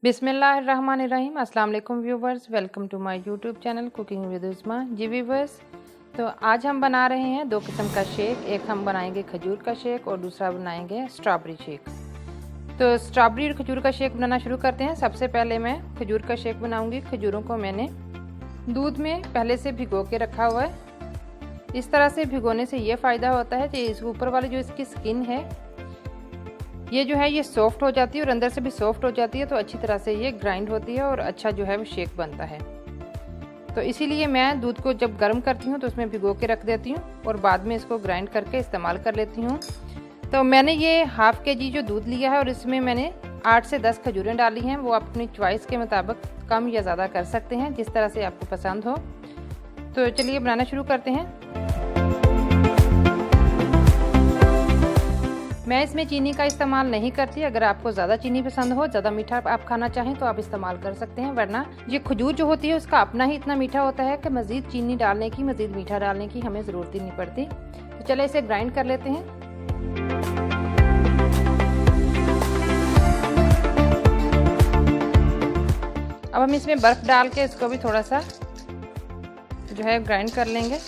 बिस्मिल्लाहिर्रहमानिर्रहीम। अस्सलाम वालेकुम viewers, welcome to my YouTube channel cooking with Usma. जी व्यूवर्स, तो आज हम बना रहे हैं दो किस्म का शेक। एक हम बनाएंगे खजूर का शेक और दूसरा बनाएंगे स्ट्रॉबेरी शेक। तो स्ट्रॉबेरी और खजूर का शेक बनाना शुरू करते हैं। सबसे पहले मैं खजूर का शेक बनाऊंगी। खजूरों को मैंने दूध में पहले से भिगो के रखा हुआ है। इस तरह से भिगोने से ये फ़ायदा होता है कि इस ऊपर वाली जो इसकी स्किन है ये जो है ये सॉफ्ट हो जाती है और अंदर से भी सॉफ्ट हो जाती है, तो अच्छी तरह से ये ग्राइंड होती है और अच्छा जो है वो शेक बनता है। तो इसीलिए मैं दूध को जब गर्म करती हूँ तो उसमें भिगो के रख देती हूँ और बाद में इसको ग्राइंड करके इस्तेमाल कर लेती हूँ। तो मैंने ये हाफ़ केजी जो दूध लिया है और इसमें मैंने 8 से 10 खजूरें डाली हैं। वो आप अपनी चॉइस के मुताबिक कम या ज़्यादा कर सकते हैं, जिस तरह से आपको पसंद हो। तो चलिए बनाना शुरू करते हैं। मैं इसमें चीनी का इस्तेमाल नहीं करती। अगर आपको ज़्यादा चीनी पसंद हो, ज़्यादा मीठा आप खाना चाहें तो आप इस्तेमाल कर सकते हैं, वरना ये खजूर जो होती है उसका अपना ही इतना मीठा होता है कि मज़ीद चीनी डालने की, मज़ीद मीठा डालने की हमें ज़रूरत ही नहीं पड़ती। तो चले इसे ग्राइंड कर लेते हैं। अब हम इसमें बर्फ़ डाल के इसको भी थोड़ा सा जो है ग्राइंड कर लेंगे।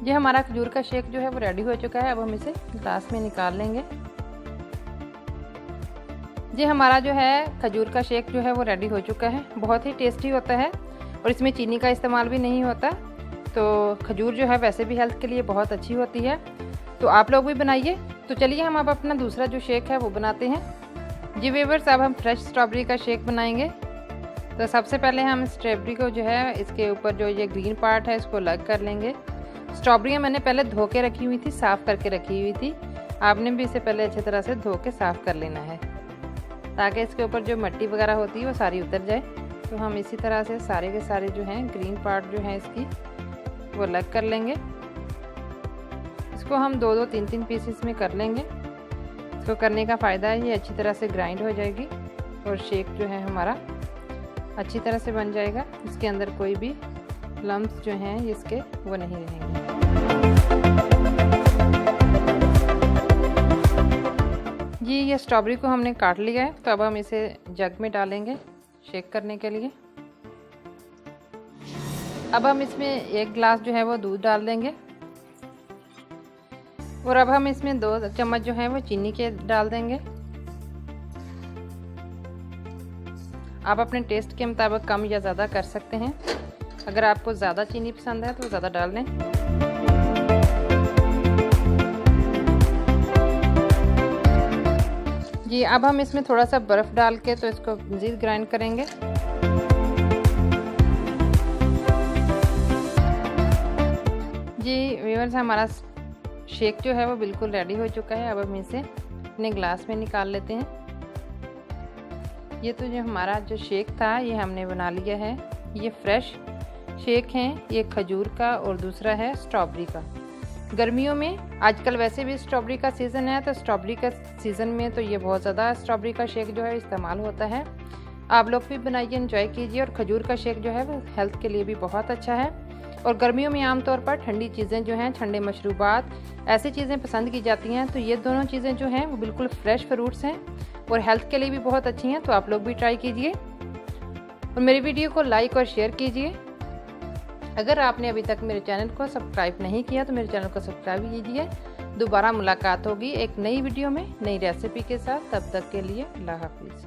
ये हमारा खजूर का शेक जो है वो रेडी हो चुका है। अब हम इसे ग्लास में निकाल लेंगे। ये हमारा जो है खजूर का शेक जो है वो रेडी हो चुका है। बहुत ही टेस्टी होता है और इसमें चीनी का इस्तेमाल भी नहीं होता। तो खजूर जो है वैसे भी हेल्थ के लिए बहुत अच्छी होती है, तो आप लोग भी बनाइए। तो चलिए हम अब अपना दूसरा जो शेक है वो बनाते हैं। जी व्यूअर्स, अब हम फ्रेश स्ट्रॉबेरी का शेक बनाएंगे। तो सबसे पहले हम स्ट्रॉबेरी को जो है इसके ऊपर जो ये ग्रीन पार्ट है इसको अलग कर लेंगे। स्ट्रॉबेरियाँ मैंने पहले धो के रखी हुई थी, साफ़ करके रखी हुई थी। आपने भी इसे पहले अच्छी तरह से धो के साफ़ कर लेना है, ताकि इसके ऊपर जो मिट्टी वगैरह होती है वो सारी उतर जाए। तो हम इसी तरह से सारे के सारे जो हैं ग्रीन पार्ट जो हैं इसकी वो अलग कर लेंगे। इसको हम 2-2, 3-3 पीसेस में कर लेंगे। इसको करने का फ़ायदा है ये अच्छी तरह से ग्राइंड हो जाएगी और शेक जो है हमारा अच्छी तरह से बन जाएगा। इसके अंदर कोई भी लम्प्स जो हैं इसके वो नहीं रहेंगे। जी, ये स्ट्रॉबेरी को हमने काट लिया है। तो अब हम इसे जग में डालेंगे शेक करने के लिए। अब हम इसमें 1 गिलास जो है वो दूध डाल देंगे और अब हम इसमें 2 चम्मच जो है वो चीनी के डाल देंगे। आप अपने टेस्ट के मुताबिक कम या ज़्यादा कर सकते हैं। अगर आपको ज़्यादा चीनी पसंद है तो ज़्यादा डाल लें। जी, अब हम इसमें थोड़ा सा बर्फ़ डाल के तो इसको मज़ीद ग्राइंड करेंगे। जी व्यूअर्स, हमारा शेक जो है वो बिल्कुल रेडी हो चुका है। अब हम इसे अपने ग्लास में निकाल लेते हैं। ये तो जो हमारा जो शेक था ये हमने बना लिया है। ये फ्रेश शेक हैं, ये खजूर का और दूसरा है स्ट्रॉबेरी का। गर्मियों में आजकल वैसे भी स्ट्रॉबेरी का सीज़न है, तो स्ट्रॉबेरी का सीज़न में तो ये बहुत ज़्यादा स्ट्रॉबेरी का शेक जो है इस्तेमाल होता है। आप लोग भी बनाइए, एंजॉय कीजिए। और खजूर का शेक जो है वो हेल्थ के लिए भी बहुत अच्छा है। और गर्मियों में आमतौर पर ठंडी चीज़ें जो हैं, ठंडे मशरूबात, ऐसी चीज़ें पसंद की जाती हैं। तो ये दोनों चीज़ें जो हैं वो बिल्कुल फ्रेश फ्रूट्स हैं और हेल्थ के लिए भी बहुत अच्छी हैं। तो आप लोग भी ट्राई कीजिए और मेरी वीडियो को लाइक और शेयर कीजिए। अगर आपने अभी तक मेरे चैनल को सब्सक्राइब नहीं किया तो मेरे चैनल को सब्सक्राइब कीजिए। दोबारा मुलाकात होगी एक नई वीडियो में, नई रेसिपी के साथ। तब तक के लिए अल्लाह हाफिज़।